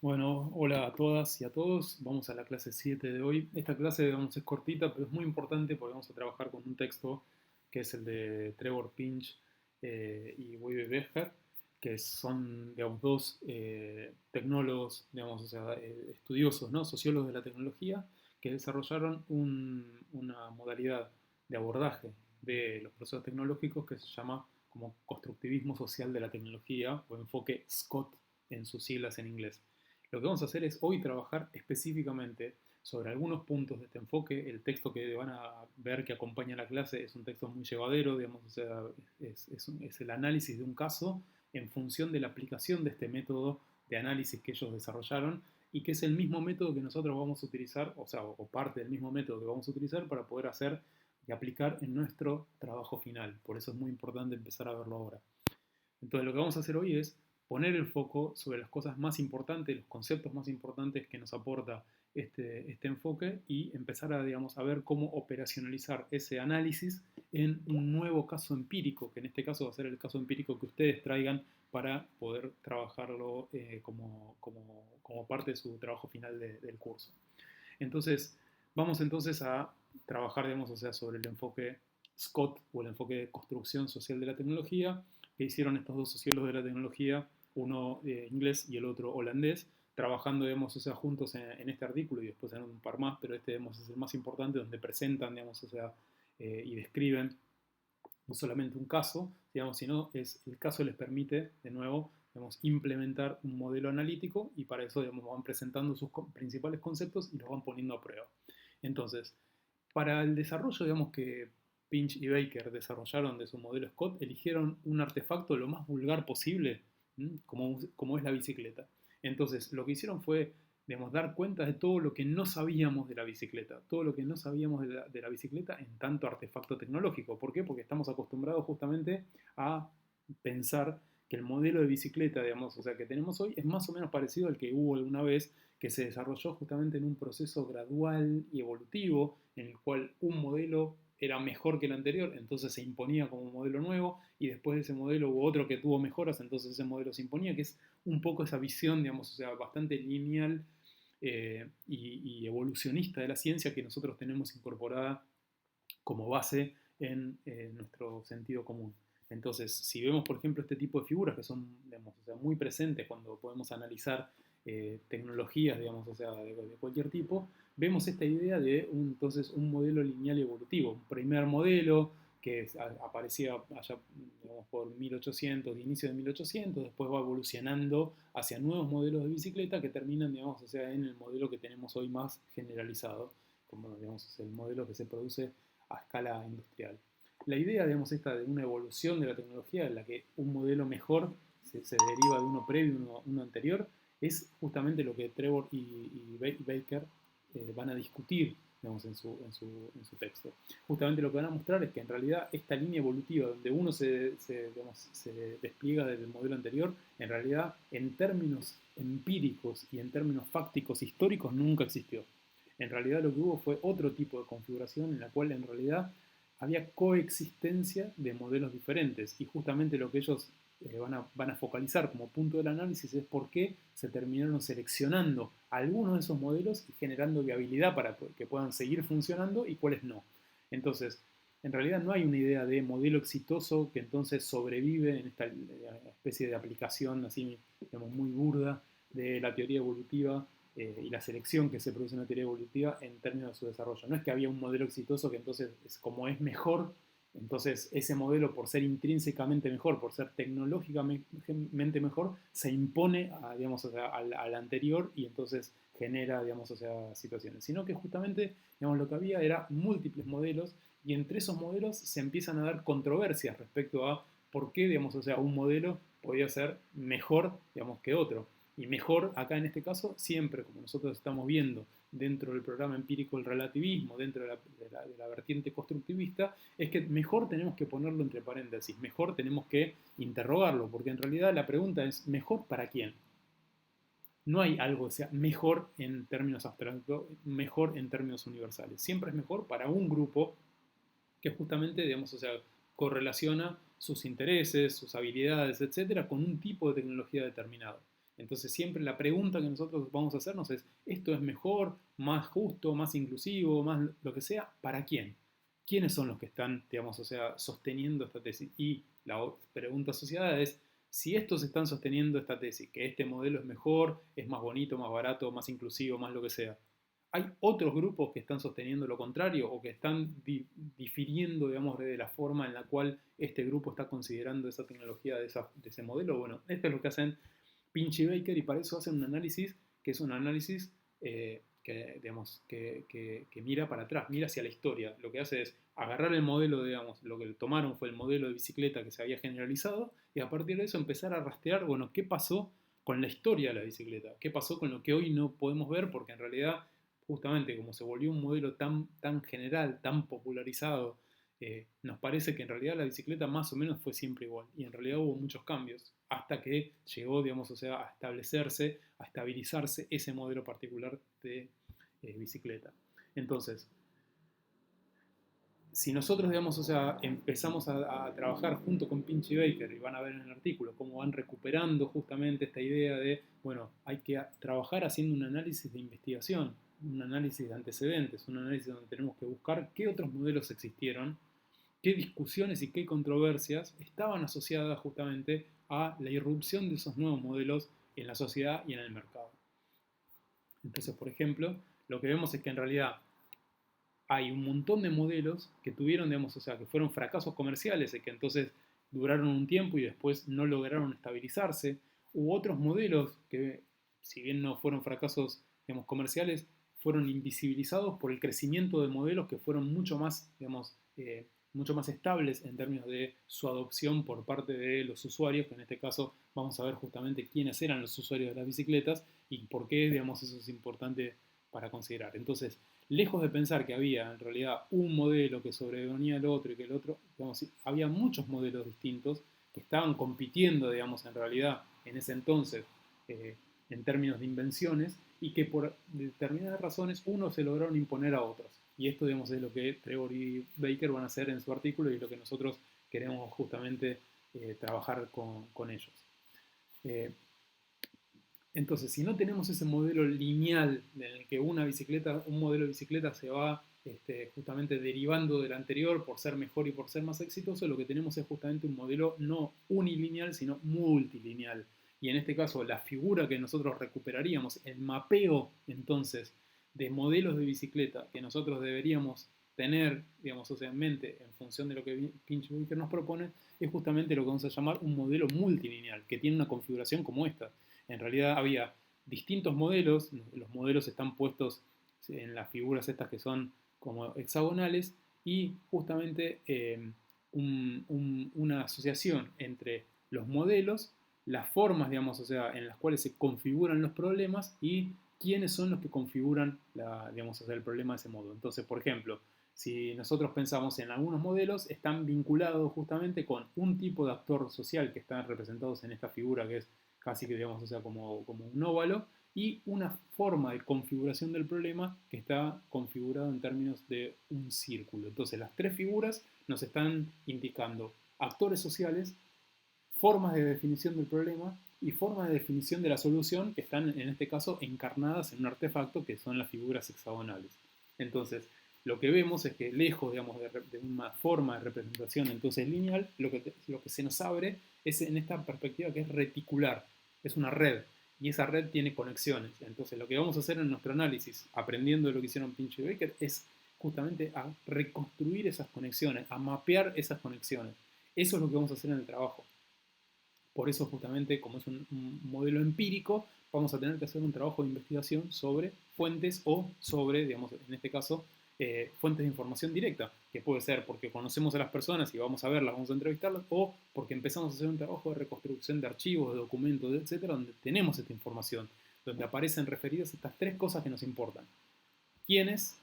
Bueno, hola a todas y a todos. Vamos a la clase 7 de hoy. Esta clase, digamos, es cortita, pero es muy importante porque vamos a trabajar con un texto que es el de Trevor Pinch y Wiebe Becker, que son, digamos, dos tecnólogos, digamos, o sea, estudiosos, ¿no? Sociólogos de la tecnología, que desarrollaron una modalidad de abordaje de los procesos tecnológicos que se llama como constructivismo social de la tecnología o enfoque SCOT en sus siglas en inglés. Lo que vamos a hacer es hoy trabajar específicamente sobre algunos puntos de este enfoque. El texto que van a ver que acompaña la clase es un texto muy llevadero, digamos, o sea, es el análisis de un caso en función de la aplicación de este método de análisis que ellos desarrollaron y que es el mismo método que nosotros vamos a utilizar, o sea, o parte del mismo método que vamos a utilizar para poder hacer y aplicar en nuestro trabajo final. Por eso es muy importante empezar a verlo ahora. Entonces lo que vamos a hacer hoy es poner el foco sobre las cosas más importantes, los conceptos más importantes que nos aporta este enfoque y empezar a, digamos, a ver cómo operacionalizar ese análisis en un nuevo caso empírico, que en este caso va a ser el caso empírico que ustedes traigan para poder trabajarlo como parte de su trabajo final del curso. Entonces, vamos entonces a trabajar, digamos, o sea, sobre el enfoque Scott o el enfoque de construcción social de la tecnología que hicieron estos dos sociólogos de la tecnología, uno inglés y el otro holandés, trabajando, digamos, o sea, juntos en este artículo y después en un par más, pero este, digamos, es el más importante donde presentan, digamos, o sea, y describen no solamente un caso, digamos, sino es el caso les permite, de nuevo, digamos, implementar un modelo analítico y para eso, digamos, van presentando sus principales conceptos y los van poniendo a prueba. Entonces, para el desarrollo, digamos, que Pinch y Baker desarrollaron de su modelo Scott, eligieron un artefacto lo más vulgar posible, como es la bicicleta. Entonces, lo que hicieron fue, digamos, dar cuenta de todo lo que no sabíamos de la bicicleta, todo lo que no sabíamos de la bicicleta en tanto artefacto tecnológico. ¿Por qué? Porque estamos acostumbrados justamente a pensar que el modelo de bicicleta, digamos, o sea, que tenemos hoy es más o menos parecido al que hubo alguna vez, que se desarrolló justamente en un proceso gradual y evolutivo, en el cual un modelo era mejor que el anterior, entonces se imponía como un modelo nuevo, y después de ese modelo hubo otro que tuvo mejoras, entonces ese modelo se imponía, que es un poco esa visión, digamos, o sea, bastante lineal y evolucionista de la ciencia que nosotros tenemos incorporada como base en nuestro sentido común. Entonces, si vemos, por ejemplo, este tipo de figuras que son, digamos, o sea, muy presentes cuando podemos analizar tecnologías, digamos, o sea, de cualquier tipo, vemos esta idea de entonces un modelo lineal evolutivo, un primer modelo que aparecía allá, digamos, por 1800, de inicio de 1800, después va evolucionando hacia nuevos modelos de bicicleta que terminan, digamos, o sea, en el modelo que tenemos hoy más generalizado, como, digamos, es el modelo que se produce a escala industrial. La idea, digamos, esta de una evolución de la tecnología en la que un modelo mejor se deriva de uno previo, uno anterior, es justamente lo que Trevor y Baker van a discutir, digamos, en su texto. Justamente lo que van a mostrar es que en realidad esta línea evolutiva donde uno digamos, se despliega del modelo anterior, en realidad en términos empíricos y en términos fácticos históricos nunca existió. En realidad lo que hubo fue otro tipo de configuración en la cual en realidad había coexistencia de modelos diferentes y justamente lo que ellos van a focalizar como punto del análisis es por qué se terminaron seleccionando algunos de esos modelos y generando viabilidad para que puedan seguir funcionando y cuáles no. Entonces, en realidad no hay una idea de modelo exitoso que entonces sobrevive en esta especie de aplicación así, digamos, muy burda de la teoría evolutiva y la selección que se produce en la teoría evolutiva en términos de su desarrollo. No es que había un modelo exitoso que entonces, como es mejor, entonces ese modelo por ser intrínsecamente mejor, por ser tecnológicamente mejor, se impone digamos, o sea, al anterior y entonces genera, digamos, o sea, situaciones. Sino que justamente, digamos, lo que había era múltiples modelos y entre esos modelos se empiezan a dar controversias respecto a por qué, digamos, o sea, un modelo podía ser mejor, digamos, que otro. Y mejor, acá en este caso, siempre, como nosotros estamos viendo dentro del programa empírico el relativismo, dentro de la vertiente constructivista, es que mejor tenemos que ponerlo entre paréntesis, mejor tenemos que interrogarlo, porque en realidad la pregunta es, ¿mejor para quién? No hay algo que sea mejor en términos abstractos, mejor en términos universales. Siempre es mejor para un grupo que justamente, digamos, o sea, correlaciona sus intereses, sus habilidades, etcétera, con un tipo de tecnología determinado. Entonces siempre la pregunta que nosotros vamos a hacernos es, ¿esto es mejor, más justo, más inclusivo, más lo que sea? ¿Para quién? ¿Quiénes son los que están, digamos, o sea, sosteniendo esta tesis? Y la pregunta asociada es, si estos están sosteniendo esta tesis, que este modelo es mejor, es más bonito, más barato, más inclusivo, más lo que sea, ¿hay otros grupos que están sosteniendo lo contrario o que están difiriendo, digamos, de la forma en la cual este grupo está considerando esa tecnología de ese modelo? Bueno, esto es lo que hacen Pinch y Baker, y para eso hacen un análisis que es un análisis digamos, que mira para atrás, mira hacia la historia. Lo que hace es agarrar el modelo, digamos, lo que tomaron fue el modelo de bicicleta que se había generalizado, y a partir de eso empezar a rastrear, bueno, qué pasó con la historia de la bicicleta, qué pasó con lo que hoy no podemos ver, porque en realidad, justamente como se volvió un modelo tan general, tan popularizado, nos parece que en realidad la bicicleta más o menos fue siempre igual, y en realidad hubo muchos cambios, hasta que llegó, digamos, o sea, a establecerse, a estabilizarse ese modelo particular de bicicleta. Entonces, si nosotros, digamos, o sea, empezamos a trabajar junto con Pinch y Baker, y van a ver en el artículo cómo van recuperando justamente esta idea de, bueno, hay que trabajar haciendo un análisis de investigación, un análisis de antecedentes, un análisis donde tenemos que buscar qué otros modelos existieron, qué discusiones y qué controversias estaban asociadas justamente a la irrupción de esos nuevos modelos en la sociedad y en el mercado. Entonces, por ejemplo, lo que vemos es que en realidad hay un montón de modelos que tuvieron, digamos, o sea, que fueron fracasos comerciales y que entonces duraron un tiempo y después no lograron estabilizarse. Hubo otros modelos que, si bien no fueron fracasos, digamos, comerciales, fueron invisibilizados por el crecimiento de modelos que fueron mucho más estables en términos de su adopción por parte de los usuarios, que en este caso vamos a ver justamente quiénes eran los usuarios de las bicicletas y por qué, digamos, eso es importante para considerar. Entonces, lejos de pensar que había en realidad un modelo que sobrevenía al otro y que el otro, digamos, había muchos modelos distintos que estaban compitiendo, digamos, en realidad en ese entonces, en términos de invenciones, y que por determinadas razones unos se lograron imponer a otros. Y esto, digamos, es lo que Trevor y Baker van a hacer en su artículo y es lo que nosotros queremos justamente trabajar con ellos. Eh, entonces, si no tenemos ese modelo lineal en el que un modelo de bicicleta se va justamente derivando del anterior por ser mejor y por ser más exitoso, lo que tenemos es justamente un modelo no unilineal, sino multilineal. Y en este caso, la figura que nosotros recuperaríamos, el mapeo entonces de modelos de bicicleta que nosotros deberíamos tener, digamos, o sea, en mente en función de lo que Pinch Baker nos propone, es justamente lo que vamos a llamar un modelo multilineal, que tiene una configuración como esta. En realidad había distintos modelos, los modelos están puestos en las figuras estas que son como hexagonales, y justamente una asociación entre los modelos, las formas, digamos, o sea, en las cuales se configuran los problemas y quiénes son los que configuran digamos, o sea, el problema de ese modo. Entonces, por ejemplo, si nosotros pensamos en algunos modelos, están vinculados justamente con un tipo de actor social que están representados en esta figura que es casi que digamos, o sea, como un óvalo, y una forma de configuración del problema que está configurado en términos de un círculo. Entonces las tres figuras nos están indicando actores sociales, formas de definición del problema y formas de definición de la solución que están en este caso encarnadas en un artefacto que son las figuras hexagonales. Entonces, lo que vemos es que lejos, digamos, de una forma de representación entonces lineal, lo que se nos abre es en esta perspectiva que es reticular, es una red, y esa red tiene conexiones. Entonces, lo que vamos a hacer en nuestro análisis, aprendiendo de lo que hicieron Pinch y Baker, es justamente a reconstruir esas conexiones, a mapear esas conexiones. Eso es lo que vamos a hacer en el trabajo. Por eso justamente, como es un modelo empírico, vamos a tener que hacer un trabajo de investigación sobre fuentes o sobre, digamos, en este caso, fuentes de información directa, que puede ser porque conocemos a las personas y vamos a verlas, vamos a entrevistarlas, o porque empezamos a hacer un trabajo de reconstrucción de archivos, de documentos, etcétera, donde tenemos esta información, donde aparecen referidas estas tres cosas que nos importan. ¿Quiénes?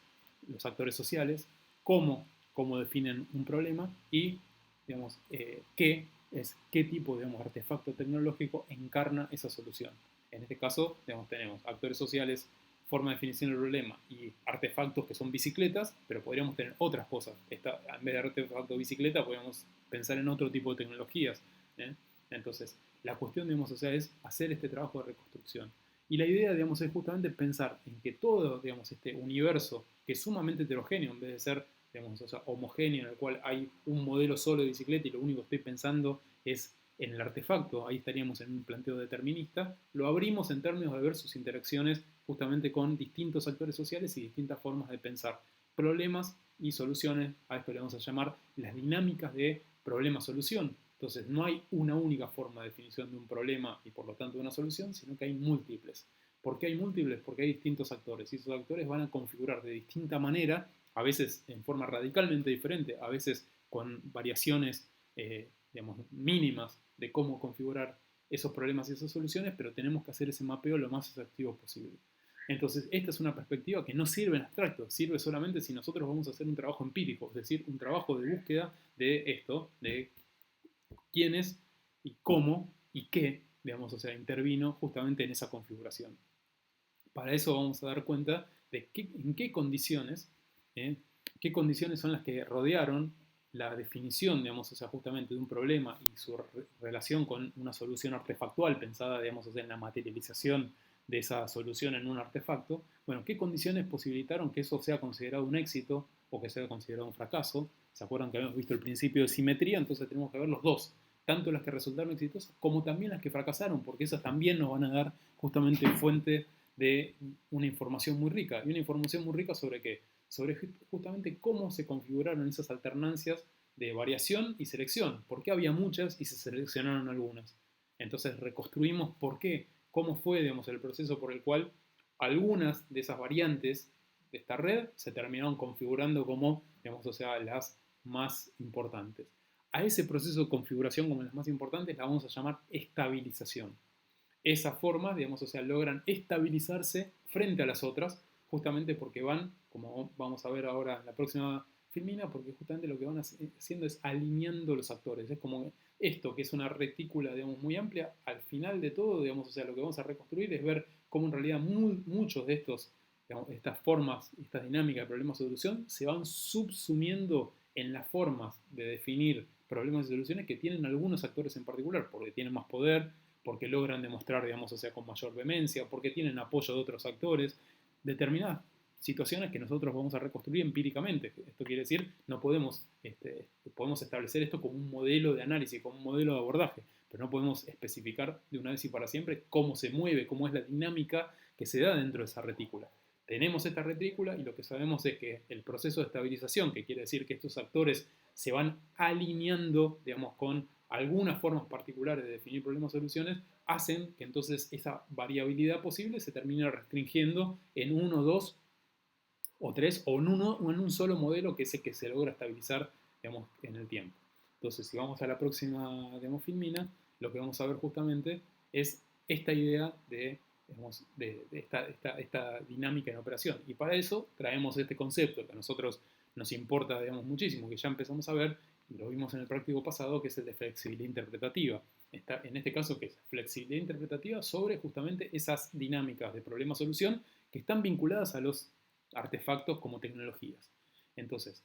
Los actores sociales, cómo definen un problema y, digamos, qué tipo, digamos, artefacto tecnológico encarna esa solución. En este caso, digamos, tenemos actores sociales, forma de definición del problema y artefactos que son bicicletas, pero podríamos tener otras cosas. En vez de artefacto bicicleta, podríamos pensar en otro tipo de tecnologías. ¿eh? Entonces, La cuestión, digamos, o sea, es hacer este trabajo de reconstrucción. Y la idea, digamos, es justamente pensar en que todo, digamos, este universo, que es sumamente heterogéneo, en vez de ser, digamos, o sea, homogéneo, en el cual hay un modelo solo de bicicleta y lo único que estoy pensando es en el artefacto, ahí estaríamos en un planteo determinista, lo abrimos en términos de ver sus interacciones justamente con distintos actores sociales y distintas formas de pensar problemas y soluciones. A esto le vamos a llamar las dinámicas de problema-solución. Entonces, no hay una única forma de definición de un problema y por lo tanto de una solución, sino que hay múltiples. ¿Por qué hay múltiples? Porque hay distintos actores y esos actores van a configurar de distinta manera, a veces en forma radicalmente diferente, a veces con variaciones digamos, mínimas de cómo configurar esos problemas y esas soluciones, pero tenemos que hacer ese mapeo lo más efectivo posible. Entonces, esta es una perspectiva que no sirve en abstracto, sirve solamente si nosotros vamos a hacer un trabajo empírico, es decir, un trabajo de búsqueda de esto, de quiénes y cómo y qué, digamos, o sea, intervino justamente en esa configuración. Para eso vamos a dar cuenta de en qué condiciones son las que rodearon la definición, digamos, o sea, justamente de un problema y su relación con una solución artefactual pensada, digamos, o sea, en la materialización de esa solución en un artefacto. Bueno, ¿qué condiciones posibilitaron que eso sea considerado un éxito o que sea considerado un fracaso? ¿Se acuerdan que habíamos visto el principio de simetría? Entonces tenemos que ver los dos, tanto las que resultaron exitosas como también las que fracasaron, porque esas también nos van a dar justamente fuente de una información muy rica. ¿Y una información muy rica sobre qué? Sobre justamente cómo se configuraron esas alternancias de variación y selección. ¿Por qué había muchas y se seleccionaron algunas? Entonces reconstruimos por qué, cómo fue, digamos, el proceso por el cual algunas de esas variantes de esta red se terminaron configurando como, digamos, o sea, las más importantes. A ese proceso de configuración como las más importantes la vamos a llamar estabilización. Esa forma, digamos, o sea, logran estabilizarse frente a las otras, justamente porque van, como vamos a ver ahora en la próxima filmina, porque justamente lo que van haciendo es alineando los actores. Es como esto, que es una retícula, digamos, muy amplia, al final de todo, digamos, o sea, lo que vamos a reconstruir es ver cómo en realidad muchos de estos, digamos, estas formas, estas dinámicas de problema-solución, se van subsumiendo en las formas de definir problemas y soluciones que tienen algunos actores en particular, porque tienen más poder, porque logran demostrar, digamos, o sea, con mayor vehemencia, porque tienen apoyo de otros actores, determinadas situaciones que nosotros vamos a reconstruir empíricamente. Esto quiere decir, no podemos, podemos establecer esto como un modelo de análisis, como un modelo de abordaje, pero no podemos especificar de una vez y para siempre cómo se mueve, cómo es la dinámica que se da dentro de esa retícula. Tenemos esta retícula y lo que sabemos es que el proceso de estabilización, que quiere decir que estos actores se van alineando, digamos, con algunas formas particulares de definir problemas o soluciones, hacen que entonces esa variabilidad posible se termine restringiendo en uno, dos o tres, o en un solo modelo que es el que se logra estabilizar, digamos, en el tiempo. Entonces, si vamos a la próxima, digamos, filmina, lo que vamos a ver justamente es esta idea digamos, de esta dinámica en operación. Y para eso traemos este concepto que a nosotros nos importa, digamos, muchísimo, que ya empezamos a ver, y lo vimos en el práctico pasado, que es el de flexibilidad interpretativa. En este caso, que es flexibilidad interpretativa sobre justamente esas dinámicas de problema-solución que están vinculadas a los artefactos como tecnologías. Entonces,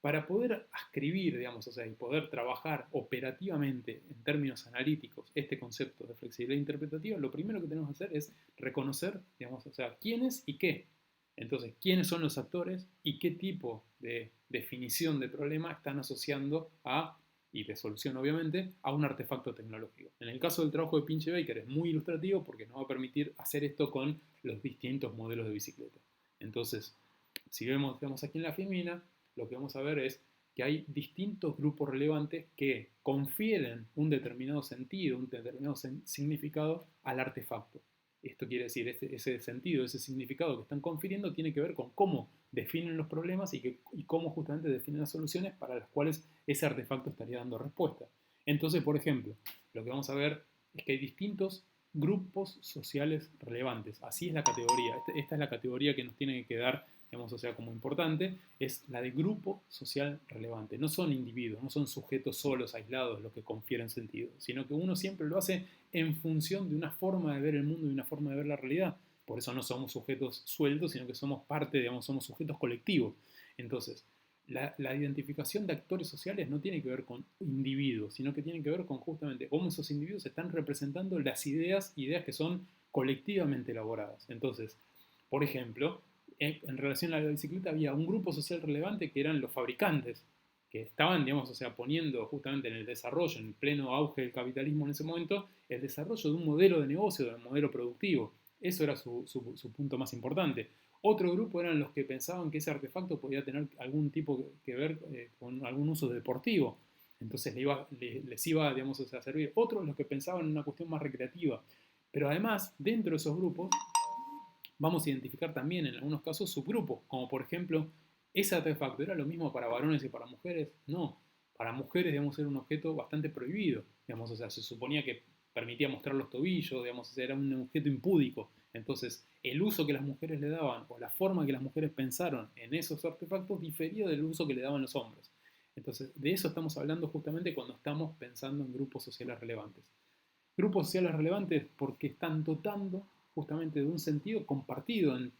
para poder escribir, digamos, o sea, y poder trabajar operativamente en términos analíticos este concepto de flexibilidad interpretativa, lo primero que tenemos que hacer es reconocer, digamos, o sea, quiénes y qué. Entonces, quiénes son los actores y qué tipo de definición de problema están asociando a, y de solución obviamente, a un artefacto tecnológico. En el caso del trabajo de Pinch Baker es muy ilustrativo porque nos va a permitir hacer esto con los distintos modelos de bicicleta. Entonces, si vemos aquí en la filmina, lo que vamos a ver es que hay distintos grupos relevantes que confieren un determinado sentido, un determinado significado al artefacto. Esto quiere decir, ese sentido, ese significado que están confiriendo tiene que ver con cómo definen los problemas y cómo justamente definen las soluciones para las cuales ese artefacto estaría dando respuesta. Entonces, por ejemplo, lo que vamos a ver es que hay distintos grupos sociales relevantes. Así es la categoría. Esta es la categoría que nos tiene que quedar, digamos, o sea, como importante, es la de grupo social relevante. No son individuos, no son sujetos solos, aislados, los que confieren sentido, sino que uno siempre lo hace en función de una forma de ver el mundo y una forma de ver la realidad. Por eso no somos sujetos sueltos, sino que somos parte, digamos, somos sujetos colectivos. Entonces, la identificación de actores sociales no tiene que ver con individuos, sino que tiene que ver con justamente cómo esos individuos están representando las ideas que son colectivamente elaboradas. Entonces, por ejemplo, en relación a la bicicleta había un grupo social relevante que eran los fabricantes, que estaban, digamos, o sea, poniendo justamente en el desarrollo, en el pleno auge del capitalismo en ese momento, el desarrollo de un modelo de negocio, de un modelo productivo. Eso era su punto más importante. Otro grupo eran los que pensaban que ese artefacto podía tener algún tipo que ver con algún uso deportivo. Entonces les iba, digamos, a servir. Otros los que pensaban en una cuestión más recreativa. Pero además, dentro de esos grupos, vamos a identificar también en algunos casos subgrupos, como por ejemplo, ese artefacto era lo mismo para varones y para mujeres. No, para mujeres, digamos, era un objeto bastante prohibido. Digamos, o sea, se suponía que permitía mostrar los tobillos, digamos, era un objeto impúdico. Entonces, el uso que las mujeres le daban o la forma que las mujeres pensaron en esos artefactos difería del uso que le daban los hombres. Entonces, de eso estamos hablando justamente cuando estamos pensando en grupos sociales relevantes. Grupos sociales relevantes porque están dotando justamente de un sentido compartido en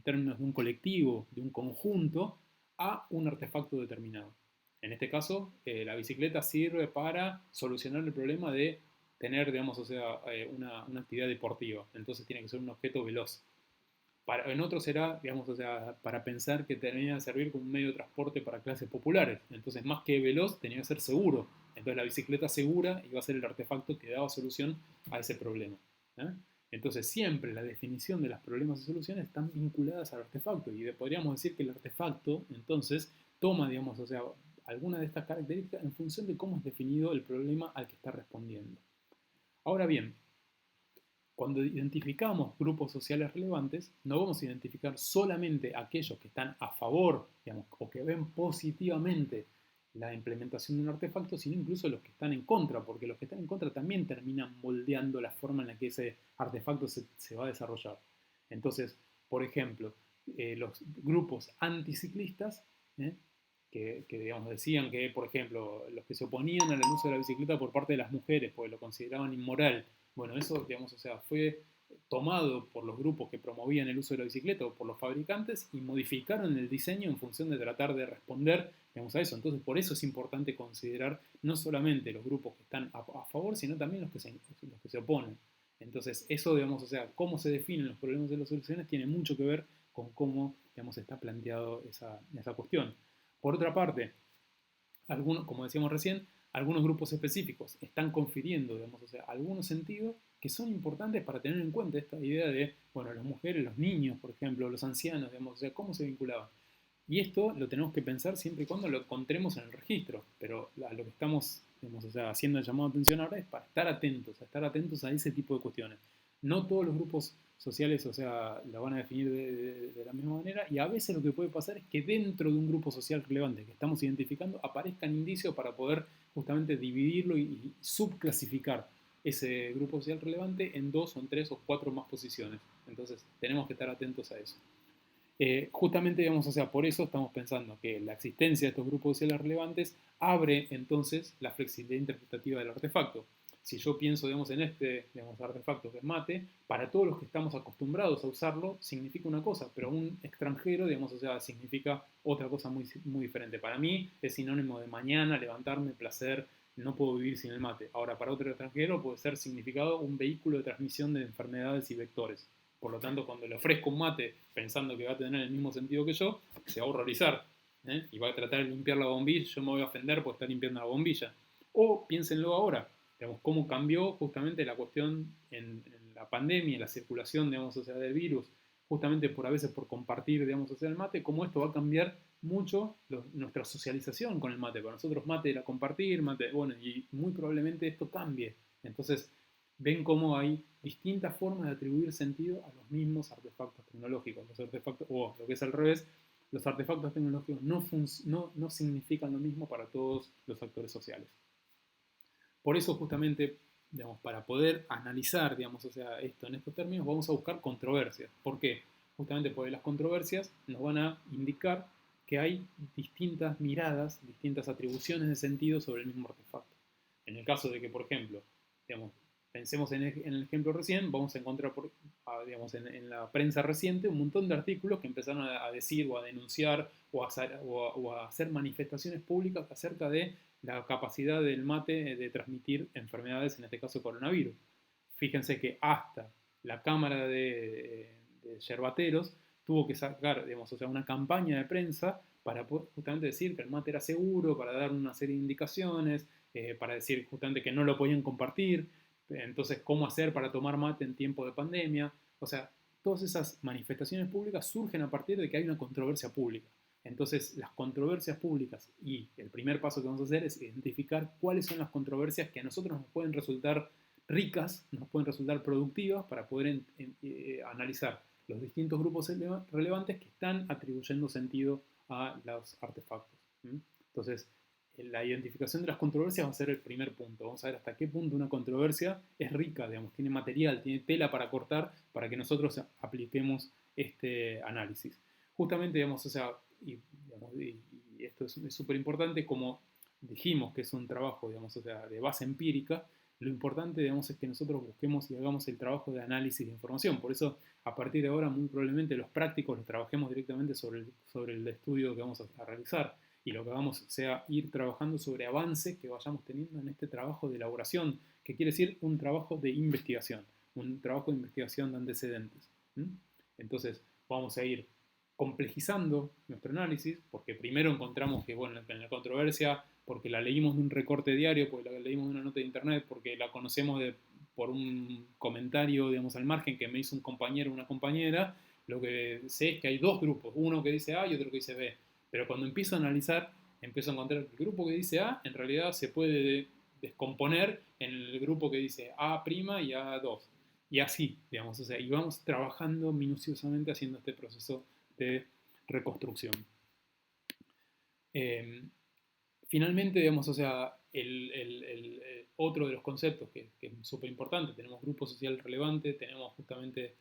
términos de un colectivo, de un conjunto, a un artefacto determinado. En este caso, la bicicleta sirve para solucionar el problema de tener, digamos, o sea, una actividad deportiva. Entonces tiene que ser un objeto veloz. En otros será, digamos, o sea, para pensar que tenía que servir como un medio de transporte para clases populares. Entonces, más que veloz, tenía que ser seguro. Entonces, la bicicleta segura iba a ser el artefacto que daba solución a ese problema. ¿Eh? Entonces, siempre la definición de los problemas y soluciones están vinculadas al artefacto. Y podríamos decir que el artefacto, entonces, toma, digamos, o sea, alguna de estas características en función de cómo es definido el problema al que está respondiendo. Ahora bien, cuando identificamos grupos sociales relevantes, no vamos a identificar solamente aquellos que están a favor, digamos, o que ven positivamente la implementación de un artefacto, sino incluso los que están en contra, porque los que están en contra también terminan moldeando la forma en la que ese artefacto se va a desarrollar. Entonces, por ejemplo, los grupos anticiclistas, ¿eh? que, digamos, decían que, por ejemplo, los que se oponían al uso de la bicicleta por parte de las mujeres, porque lo consideraban inmoral. Bueno, eso, digamos, o sea, fue tomado por los grupos que promovían el uso de la bicicleta o por los fabricantes y modificaron el diseño en función de tratar de responder, digamos, a eso. Entonces, por eso es importante considerar no solamente los grupos que están a favor, sino también los que se oponen. Entonces, eso, digamos, o sea, cómo se definen los problemas de las soluciones tiene mucho que ver con cómo, digamos, está planteado esa cuestión. Por otra parte, algunos, como decíamos recién, algunos grupos específicos están confiriendo, digamos, o sea, algunos sentidos que son importantes para tener en cuenta esta idea de, bueno, las mujeres, los niños, por ejemplo, los ancianos, digamos, o sea, cómo se vinculaban. Y esto lo tenemos que pensar siempre y cuando lo encontremos en el registro, pero a lo que estamos, digamos, o sea, haciendo el llamado de atención ahora es para estar atentos a ese tipo de cuestiones. No todos los grupos sociales, o sea, la van a definir de la misma manera y a veces lo que puede pasar es que dentro de un grupo social relevante que estamos identificando aparezcan indicios para poder justamente dividirlo y subclasificar ese grupo social relevante en dos o en tres o cuatro más posiciones. Entonces tenemos que estar atentos a eso. Justamente, digamos, o sea, por eso estamos pensando que la existencia de estos grupos sociales relevantes abre entonces la flexibilidad interpretativa del artefacto. Si yo pienso, digamos, en este, digamos, artefacto que es mate, para todos los que estamos acostumbrados a usarlo significa una cosa, pero un extranjero, digamos, o sea, significa otra cosa muy, muy diferente. Para mí es sinónimo de mañana, levantarme, placer, no puedo vivir sin el mate. Ahora, para otro extranjero puede ser significado un vehículo de transmisión de enfermedades y vectores. Por lo tanto, cuando le ofrezco un mate pensando que va a tener el mismo sentido que yo, se va a horrorizar. Y va a tratar de limpiar la bombilla, yo me voy a ofender por estar limpiando la bombilla. O piénsenlo ahora, digamos, cómo cambió justamente la cuestión en la pandemia, en la circulación, digamos, o sea, del virus, justamente por a veces por compartir, digamos, o sea, el mate, cómo esto va a cambiar mucho nuestra socialización con el mate. Para nosotros mate era compartir, mate, bueno, y muy probablemente esto cambie. Entonces, ven cómo hay distintas formas de atribuir sentido a los mismos artefactos tecnológicos. Los artefactos, o lo que es al revés, los artefactos tecnológicos no significan lo mismo para todos los actores sociales. Por eso justamente, digamos, para poder analizar, digamos, o sea, esto en estos términos, vamos a buscar controversias. ¿Por qué? Justamente porque las controversias nos van a indicar que hay distintas miradas, distintas atribuciones de sentido sobre el mismo artefacto. En el caso de que, por ejemplo, digamos, Pensemos en el ejemplo recién, vamos a encontrar, digamos, en la prensa reciente un montón de artículos que empezaron a decir o a denunciar o a hacer manifestaciones públicas acerca de la capacidad del mate de transmitir enfermedades, en este caso coronavirus. Fíjense que hasta la Cámara de Yerbateros tuvo que sacar, digamos, o sea, una campaña de prensa para justamente decir que el mate era seguro, para dar una serie de indicaciones, para decir justamente que no lo podían compartir, entonces cómo hacer para tomar mate en tiempo de pandemia. O sea, todas esas manifestaciones públicas surgen a partir de que hay una controversia pública. Entonces, las controversias públicas y el primer paso que vamos a hacer es identificar cuáles son las controversias que a nosotros nos pueden resultar ricas, nos pueden resultar productivas para poder analizar los distintos grupos relevantes que están atribuyendo sentido a los artefactos. Entonces, la identificación de las controversias va a ser el primer punto. Vamos a ver hasta qué punto una controversia es rica, digamos, tiene material, tiene tela para cortar para que nosotros apliquemos este análisis. Justamente, digamos, o sea, digamos, y esto es súper importante, como dijimos que es un trabajo, digamos, o sea, de base empírica, lo importante, digamos, es que nosotros busquemos y hagamos el trabajo de análisis de información. Por eso, a partir de ahora, muy probablemente los prácticos los trabajemos directamente sobre el estudio que vamos a realizar. Y lo que vamos sea ir trabajando sobre avances que vayamos teniendo en este trabajo de elaboración, que quiere decir un trabajo de investigación, un trabajo de investigación de antecedentes. Entonces, vamos a ir complejizando nuestro análisis, porque primero encontramos que, bueno, en la controversia, porque la leímos de un recorte diario, porque la leímos de una nota de internet, porque la conocemos por un comentario, digamos, al margen que me hizo un compañero o una compañera, lo que sé es que hay dos grupos, uno que dice A y otro que dice B. Pero cuando empiezo a analizar, empiezo a encontrar que el grupo que dice A, en realidad se puede descomponer en el grupo que dice A' y A2. Y así, digamos, o sea, y vamos trabajando minuciosamente haciendo este proceso de reconstrucción. Finalmente, digamos, o sea, otro de los conceptos que es súper importante, tenemos grupo social relevante, tenemos justamente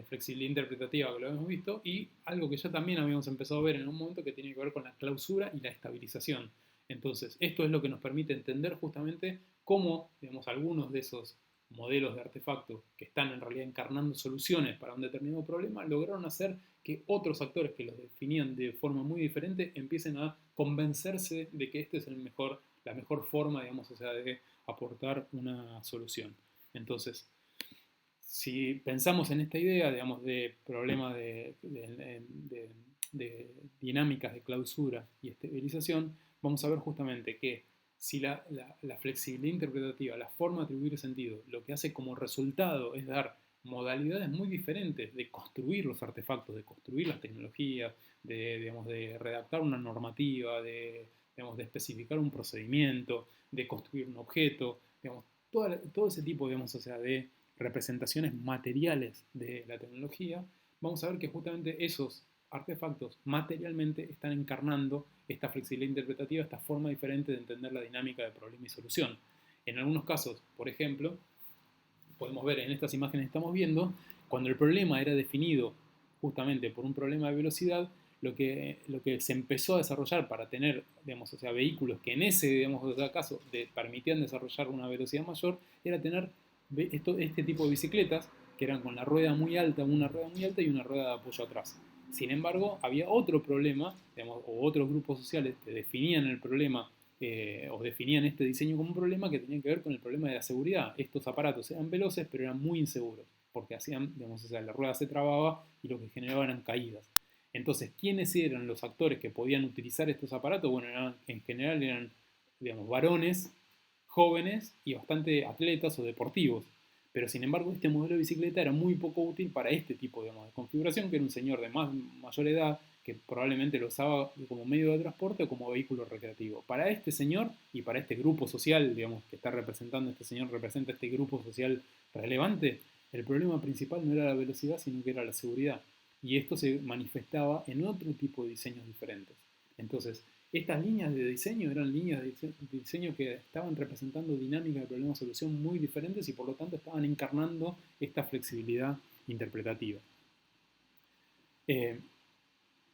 flexibilidad interpretativa, que lo hemos visto, y algo que ya también habíamos empezado a ver en un momento que tiene que ver con la clausura y la estabilización. Entonces, esto es lo que nos permite entender justamente cómo, digamos, algunos de esos modelos de artefactos que están en realidad encarnando soluciones para un determinado problema, lograron hacer que otros actores que los definían de forma muy diferente empiecen a convencerse de que este es la mejor forma, digamos, o sea, de aportar una solución. Entonces, si pensamos en esta idea, digamos, de problema de dinámicas de clausura y estabilización, vamos a ver justamente que si la flexibilidad interpretativa, la forma de atribuir sentido, lo que hace como resultado es dar modalidades muy diferentes de construir los artefactos, de construir las tecnologías, digamos, de redactar una normativa, digamos, de especificar un procedimiento, de construir un objeto, digamos, todo ese tipo, digamos, o sea, de representaciones materiales de la tecnología, vamos a ver que justamente esos artefactos materialmente están encarnando esta flexibilidad interpretativa, esta forma diferente de entender la dinámica de problema y solución. En algunos casos, por ejemplo, podemos ver en estas imágenes que estamos viendo, cuando el problema era definido justamente por un problema de velocidad, lo que se empezó a desarrollar para tener, digamos, o sea, vehículos que en ese, digamos, caso permitían desarrollar una velocidad mayor, era tener este tipo de bicicletas que eran con la rueda muy alta, una rueda muy alta y una rueda de apoyo atrás. Sin embargo, había otro problema, digamos, o otros grupos sociales que definían el problema o definían este diseño como un problema que tenía que ver con el problema de la seguridad. Estos aparatos eran veloces, pero eran muy inseguros, porque hacían, digamos, o sea, la rueda se trababa y lo que generaba eran caídas. Entonces, ¿quiénes eran los actores que podían utilizar estos aparatos? Bueno, en general eran, digamos, varones, jóvenes y bastante atletas o deportivos. Pero sin embargo, este modelo de bicicleta era muy poco útil para este tipo, digamos, de configuración, que era un señor de mayor edad, que probablemente lo usaba como medio de transporte o como vehículo recreativo. Para este señor y para este grupo social, digamos, que está representando, este señor representa este grupo social relevante, el problema principal no era la velocidad, sino que era la seguridad. Y esto se manifestaba en otro tipo de diseños diferentes. Entonces, estas líneas de diseño eran líneas de diseño que estaban representando dinámicas de problema-solución muy diferentes y por lo tanto estaban encarnando esta flexibilidad interpretativa.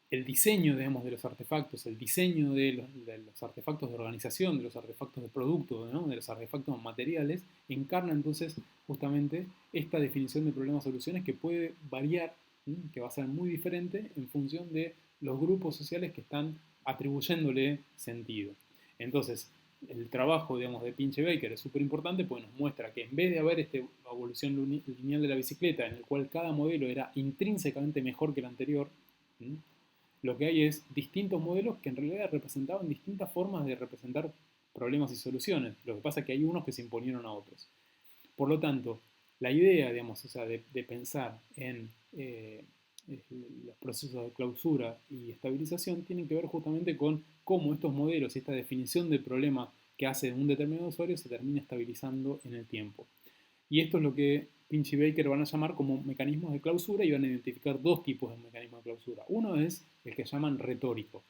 el diseño, digamos, de los artefactos, el diseño de los artefactos de organización, de los artefactos de producto, ¿no? De los artefactos materiales, encarna entonces justamente esta definición de problemas-soluciones que puede variar, ¿sí? Que va a ser muy diferente en función de los grupos sociales que están atribuyéndole sentido. Entonces, el trabajo, digamos, de Pinch y Baker es súper importante porque nos muestra que en vez de haber esta evolución lineal de la bicicleta en el cual cada modelo era intrínsecamente mejor que el anterior, ¿sí? Lo que hay es distintos modelos que en realidad representaban distintas formas de representar problemas y soluciones. Lo que pasa es que hay unos que se imponieron a otros. Por lo tanto, la idea, digamos, o sea, de pensar en los procesos de clausura y estabilización tienen que ver justamente con cómo estos modelos y esta definición del problema que hace un determinado usuario se termina estabilizando en el tiempo. Y esto es lo que Pinch y Baker van a llamar como mecanismos de clausura y van a identificar dos tipos de mecanismos de clausura. Uno es el que llaman retórico.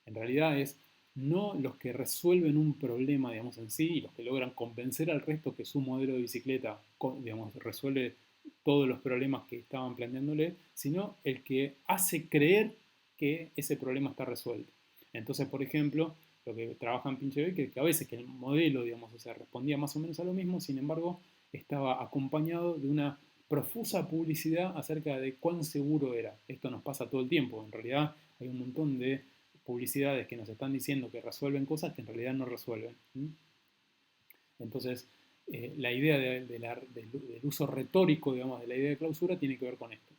En realidad es no los que resuelven un problema, digamos, en sí, y los que logran convencer al resto que su modelo de bicicleta, digamos, resuelve todos los problemas que estaban planteándole, sino el que hace creer que ese problema está resuelto. Entonces, por ejemplo, lo que trabaja en Pinch y Baker, que a veces que el modelo, digamos, o sea, respondía más o menos a lo mismo, sin embargo, estaba acompañado de una profusa publicidad acerca de cuán seguro era. Esto nos pasa todo el tiempo. En realidad hay un montón de publicidades que nos están diciendo que resuelven cosas que en realidad no resuelven. Entonces, la idea del uso retórico, digamos, de la idea de clausura tiene que ver con esto.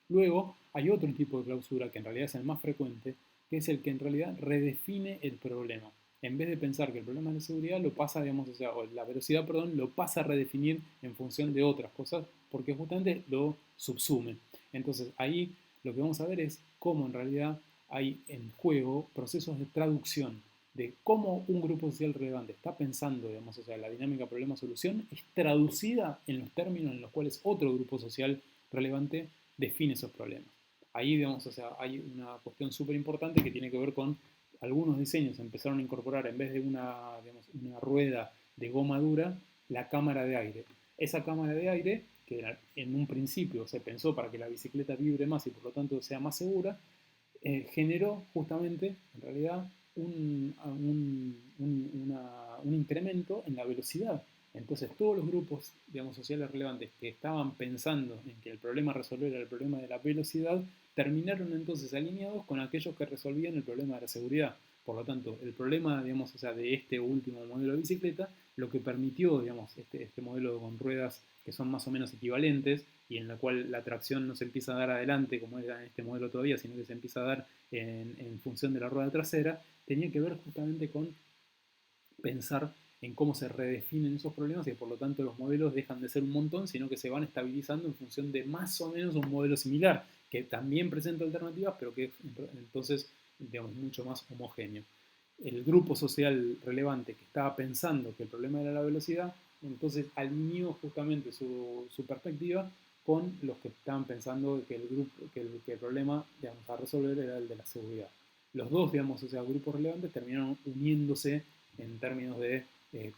Luego, hay otro tipo de clausura que en realidad es el más frecuente, que es el que en realidad redefine el problema. En vez de pensar que el problema es la seguridad, lo pasa, digamos, o sea, o la velocidad, perdón, lo pasa a redefinir en función de otras cosas, porque justamente lo subsume. Entonces, ahí lo que vamos a ver es cómo en realidad hay en juego procesos de traducción de cómo un grupo social relevante está pensando, digamos, o sea, la dinámica problema-solución es traducida en los términos en los cuales otro grupo social relevante define esos problemas. Ahí, digamos, o sea, hay una cuestión súper importante que tiene que ver con algunos diseños empezaron a incorporar en vez de digamos, una rueda de goma dura, la cámara de aire. Esa cámara de aire, que en un principio se pensó para que la bicicleta vibre más y por lo tanto sea más segura, generó justamente, en realidad, un incremento en la velocidad. Entonces, todos los grupos, digamos, sociales relevantes que estaban pensando en que el problema a resolver era el problema de la velocidad, terminaron entonces alineados con aquellos que resolvían el problema de la seguridad. Por lo tanto, el problema, digamos, o sea, de este último modelo de bicicleta, lo que permitió, digamos, este modelo con ruedas que son más o menos equivalentes y en la cual la tracción no se empieza a dar adelante como era en este modelo todavía, sino que se empieza a dar en función de la rueda trasera, tenía que ver justamente con pensar en cómo se redefinen esos problemas y por lo tanto los modelos dejan de ser un montón, sino que se van estabilizando en función de más o menos un modelo similar, que también presenta alternativas, pero que entonces, digamos, mucho más homogéneo. El grupo social relevante que estaba pensando que el problema era la velocidad, entonces alineó justamente su perspectiva con los que estaban pensando que el problema, digamos, a resolver era el de la seguridad. Los dos, digamos, o sea, grupos relevantes terminaron uniéndose en términos de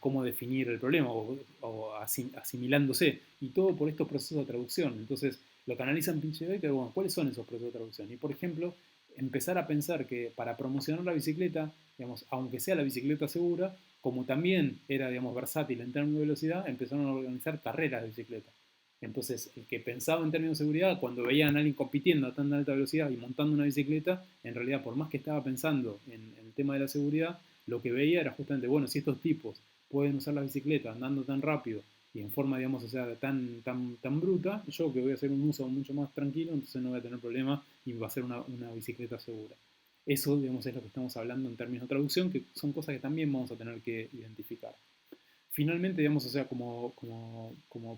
cómo definir el problema o asimilándose, y todo por estos procesos de traducción. Entonces, lo que analizan Pinch y Baker, bueno, ¿cuáles son esos procesos de traducción? Y por ejemplo, empezar a pensar que para promocionar la bicicleta, digamos, aunque sea la bicicleta segura, como también era, digamos, versátil en términos de velocidad, empezaron a organizar carreras de bicicleta. Entonces, el que pensaba en términos de seguridad, cuando veían a alguien compitiendo a tan alta velocidad y montando una bicicleta, en realidad, por más que estaba pensando en el tema de la seguridad, lo que veía era justamente, bueno, si estos tipos pueden usar la bicicleta andando tan rápido y en forma, digamos, o sea, tan bruta, yo que voy a hacer un uso mucho más tranquilo, entonces no voy a tener problema y va a ser una bicicleta segura. Eso, digamos, es lo que estamos hablando en términos de traducción, que son cosas que también vamos a tener que identificar. Finalmente, digamos, o sea, como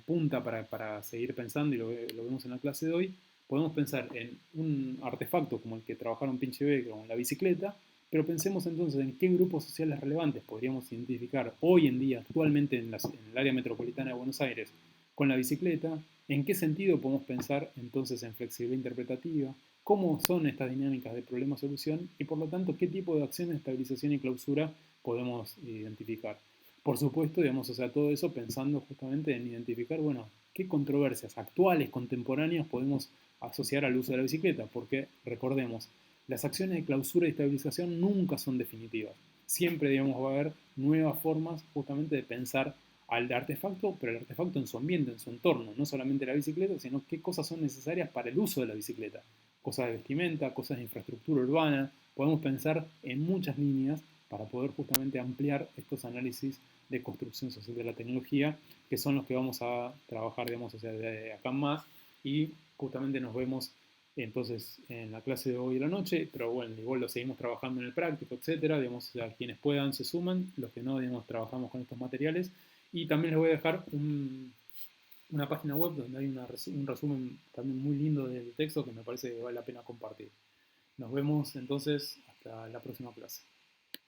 punta para seguir pensando, y lo vemos en la clase de hoy, podemos pensar en un artefacto como el que trabajaron Pinche Becker o en la bicicleta, pero pensemos entonces en qué grupos sociales relevantes podríamos identificar hoy en día, actualmente en el área metropolitana de Buenos Aires, con la bicicleta, en qué sentido podemos pensar entonces en flexibilidad interpretativa, cómo son estas dinámicas de problema-solución y por lo tanto qué tipo de acciones de estabilización y clausura podemos identificar. Por supuesto, digamos, o sea, todo eso pensando justamente en identificar, bueno, qué controversias actuales, contemporáneas podemos asociar al uso de la bicicleta, porque recordemos, Las acciones de clausura y estabilización nunca son definitivas. Siempre, digamos, va a haber nuevas formas justamente de pensar al artefacto, pero el artefacto en su ambiente, en su entorno, no solamente la bicicleta, sino qué cosas son necesarias para el uso de la bicicleta. Cosas de vestimenta, cosas de infraestructura urbana. Podemos pensar en muchas líneas para poder justamente ampliar estos análisis de construcción social de la tecnología, que son los que vamos a trabajar, digamos, o sea, de acá en más, y justamente nos vemos entonces en la clase de hoy a la noche, pero bueno, igual lo seguimos trabajando en el práctico, etcétera, digamos, a quienes puedan se suman, los que no, digamos, trabajamos con estos materiales, y también les voy a dejar una página web donde hay un resumen también muy lindo del texto que me parece que vale la pena compartir. Nos vemos entonces hasta la próxima clase.